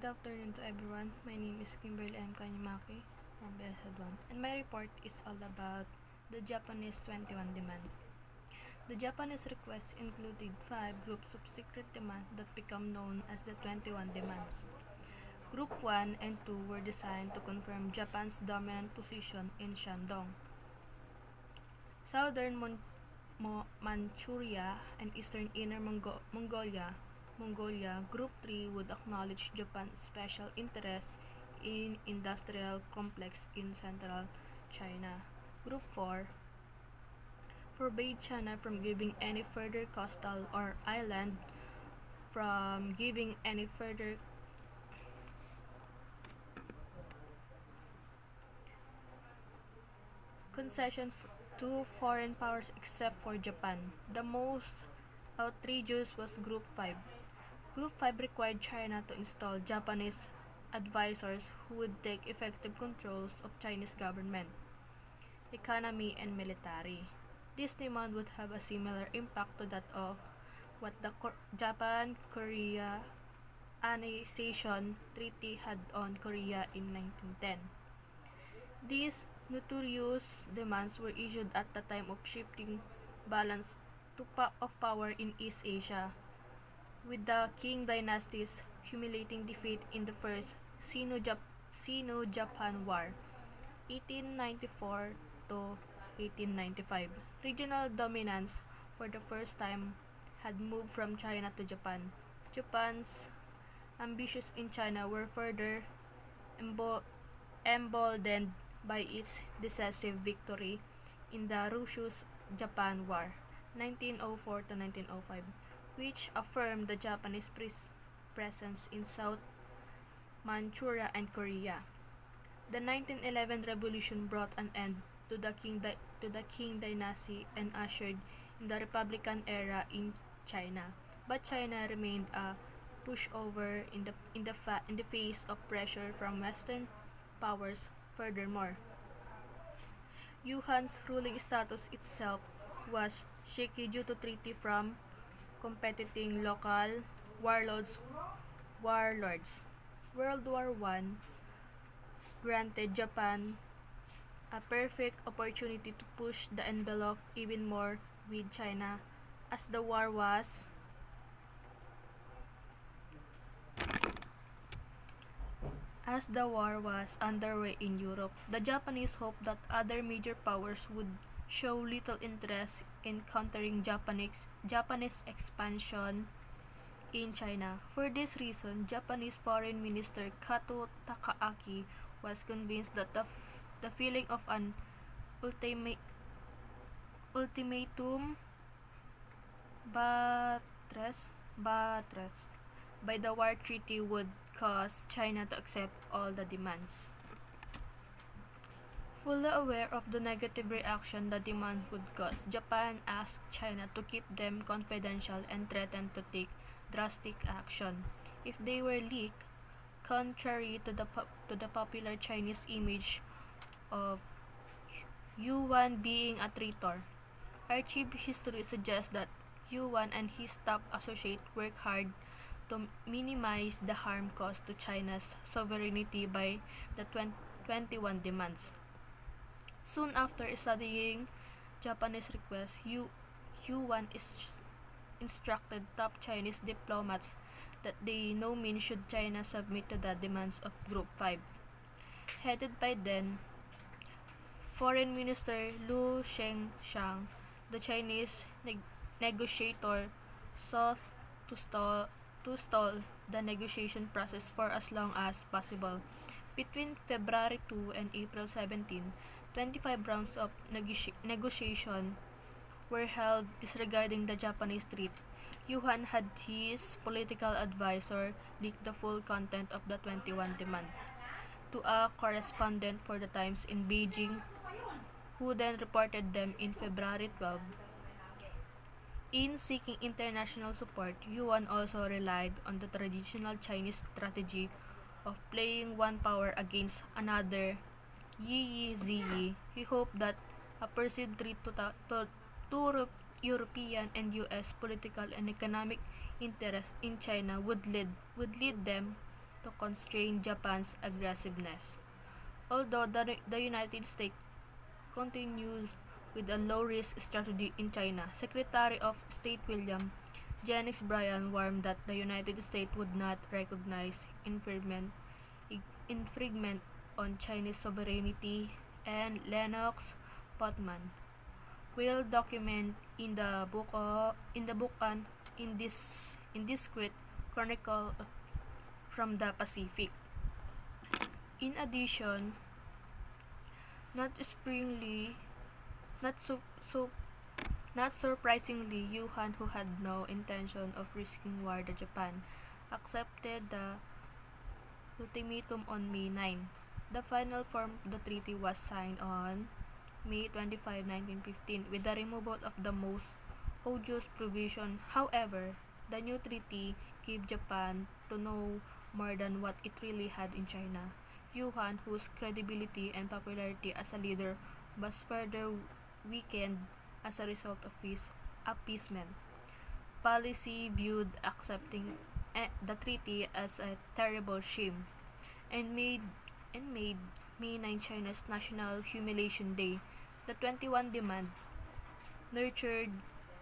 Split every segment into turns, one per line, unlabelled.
Good afternoon to everyone. My name is Kimberly M. Kanyamaki from BSED 1, and my report is all about the Japanese 21 demand. The Japanese requests included 5 groups of secret demand that become known as the 21 demands. Group 1 and 2 were designed to confirm Japan's dominant position in Shandong, Southern Manchuria, and Eastern Inner Mongolia. Group 3 would acknowledge Japan's special interest in industrial complex in central China. Group 4 forbade China from giving any further coastal or island from giving any further concession to foreign powers except for Japan. The most outrageous was Group 5. Group 5 required China to install Japanese advisors who would take effective controls of Chinese government, economy, and military. This demand would have a similar impact to that of what the Japan-Korea Annexation Treaty had on Korea in 1910. These notorious demands were issued at the time of shifting balance of power in East Asia, with the Qing dynasty's humiliating defeat in the First Sino-Japan War, 1894 to 1895. Regional dominance for the first time had moved from China to Japan. Japan's ambitions in China were further emboldened by its decisive victory in the Russo-Japan War, 1904 to 1905, which affirmed the Japanese presence in South Manchuria and Korea. The 1911 revolution brought an end to the Qing dynasty and ushered in the Republican era in China, but China remained a pushover in the face of pressure from Western powers. Furthermore, Yuan's ruling status itself was shaky due to treaty from competing local warlords. World War I granted Japan a perfect opportunity to push the envelope even more with China as the war was underway in Europe. The Japanese hoped that other major powers would show little interest in countering Japanese expansion in China. For this reason, Japanese Foreign Minister Kato Takaaki was convinced that the feeling of an ultimatum buttressed by the war treaty would cause China to accept all the demands. Fully aware of the negative reaction the demands would cause, Japan asked China to keep them confidential and threatened to take drastic action if they were leaked, contrary to the popular Chinese image of Yuan being a traitor. Archived history suggests that Yuan and his top associates worked hard to minimize the harm caused to China's sovereignty by the 21 demands. Soon after studying Japanese requests, Yuan instructed top Chinese diplomats that by no means should China submit to the demands of Group 5. Headed by then Foreign Minister Lu Shengshang, the Chinese negotiator sought to stall the negotiation process for as long as possible. Between February 2 and April 17, 25 rounds of negotiation were held disregarding the Japanese threat. Yuan had his political advisor leak the full content of the 21 demand to a correspondent for the Times in Beijing, who then reported them in February 12. In seeking international support, Yuan also relied on the traditional Chinese strategy of playing one power against another, yi ziyi. He hoped that a perceived threat to European and U.S. political and economic interests in China would lead them to constrain Japan's aggressiveness. Although the United States continues with a low-risk strategy in China, Secretary of State William Jennings Bryan warned that the United States would not recognize infringement on Chinese sovereignty, and Lennox Potman will document in the book an indiscreet chronicle from the Pacific. In addition, not springly, not so, so not surprisingly, Yuan, who had no intention of risking war with Japan, accepted the ultimatum on May 9. The final form of the treaty was signed on May 25, 1915, with the removal of the most odious provision. However, the new treaty gave Japan to know more than what it really had in China. Yuan, whose credibility and popularity as a leader was further weakened as a result of his appeasement policy, viewed accepting the treaty as a terrible shame, and made May 9 China's National Humiliation Day. The 21 demand nurtured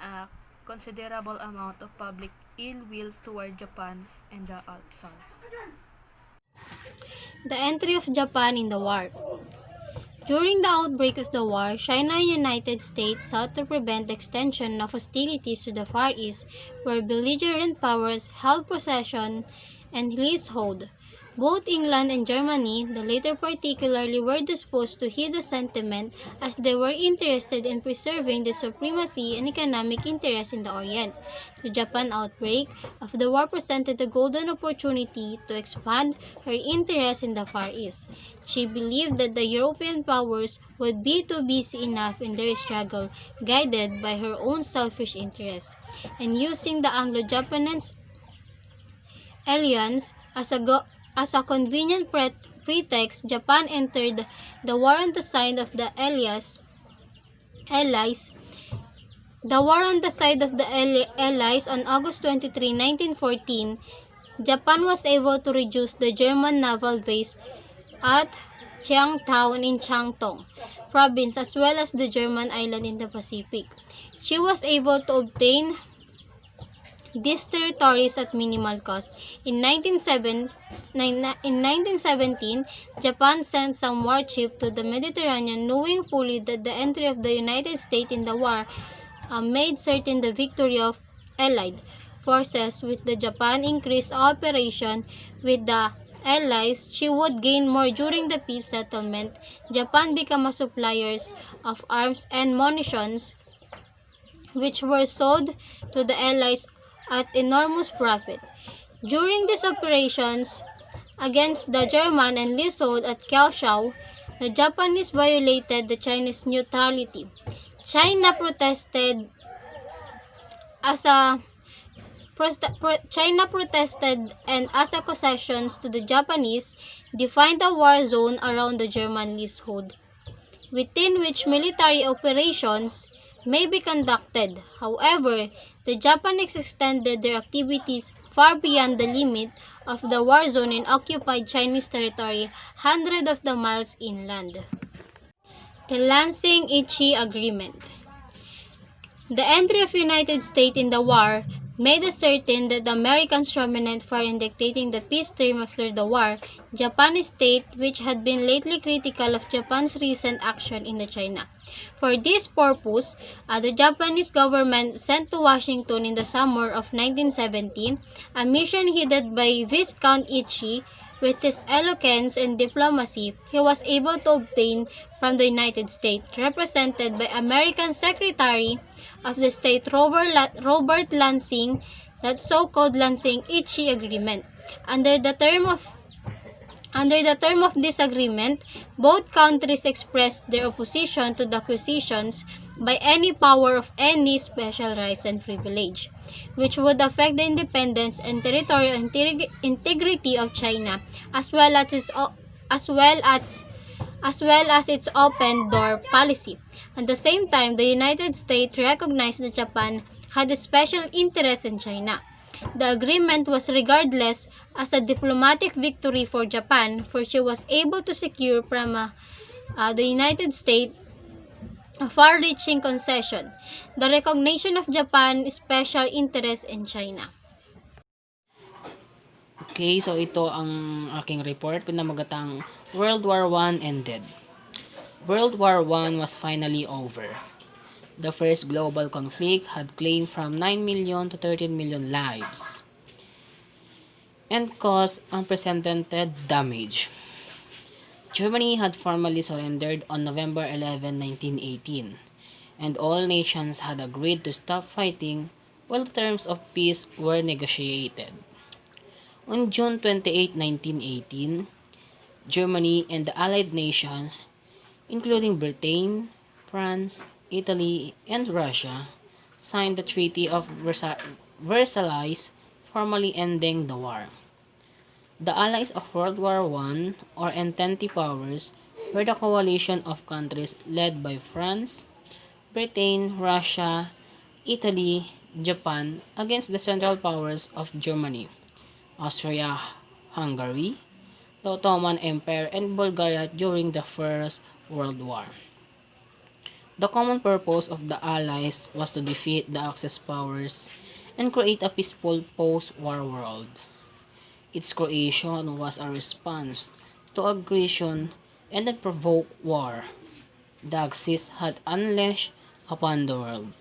a considerable amount of public ill will toward Japan and the Alpes.
The entry of Japan in the war. During the outbreak of the war, China and United States sought to prevent the extension of hostilities to the Far East, where belligerent powers held possession and leasehold. Both England and Germany, the latter particularly, were disposed to heed the sentiment, as they were interested in preserving the supremacy and economic interest in the Orient. The Japan outbreak of the war presented a golden opportunity to expand her interest in the Far East. She believed that the European powers would be too busy enough in their struggle, guided by her own selfish interests, and using the Anglo-Japanese alliance as a convenient pretext, Japan entered the war on the side of the allies. The war on the side of the Allies on August 23, 1914, Japan was able to reduce the German naval base at Qiangtown in Shandong province, as well as the German island in the Pacific. She was able to obtain these territories at minimal cost. In 1917, Japan sent some warships to the Mediterranean, knowing fully that the entry of the United States in the war made certain the victory of Allied forces. With the Japan increased cooperation with the Allies, she would gain more during the peace settlement. Japan became a supplier of arms and munitions, which were sold to the Allies at enormous profit. During these operations against the German and leasehold at Kaohsiung, the Japanese violated the Chinese neutrality. China protested and as a concessions to the Japanese, defined a war zone around the German leasehold, within which military operations may be conducted. However, the Japanese extended their activities far beyond the limit of the war zone and occupied Chinese territory hundreds of the miles inland. The Lansing-Ichi Agreement. The entry of United States in the war made it certain that the Americans dominant far in dictating the peace term after the war. Japan state, which had been lately critical of Japan's recent action in the China. For this purpose, the Japanese government sent to Washington in the summer of 1917 a mission headed by Viscount Ichi. With his eloquence and diplomacy, he was able to obtain from the United States, represented by American Secretary of the State Robert Lansing, that so-called Lansing-Ichi Agreement. Under the term of this agreement, both countries expressed their opposition to the acquisitions by any power of any special rights and privilege, which would affect the independence and territorial integrity of China, as well as its open door policy. At the same time, the United States recognized that Japan had a special interest in China. The agreement was regardless as a diplomatic victory for Japan, for she was able to secure from the United States a far-reaching concession, the recognition of Japan's special interest in China.
Okay, so ito ang aking report pinamagatang World War I ended. World War I was finally over. The first global conflict had claimed from 9 million to 13 million lives and caused unprecedented damage. Germany had formally surrendered on November 11, 1918, and all nations had agreed to stop fighting while terms of peace were negotiated. On June 28, 1918, Germany and the Allied nations, including Britain, France, Italy, and Russia, signed the Treaty of Versailles, formally ending the war. The allies of World War I, or Entente powers, were the coalition of countries led by France, Britain, Russia, Italy, Japan against the Central Powers of Germany, Austria-Hungary, the Ottoman Empire, and Bulgaria during the First World War. The common purpose of the Allies was to defeat the Axis powers and create a peaceful post-war world. Its creation was a response to aggression and unprovoked war the Axis had unleashed upon the world.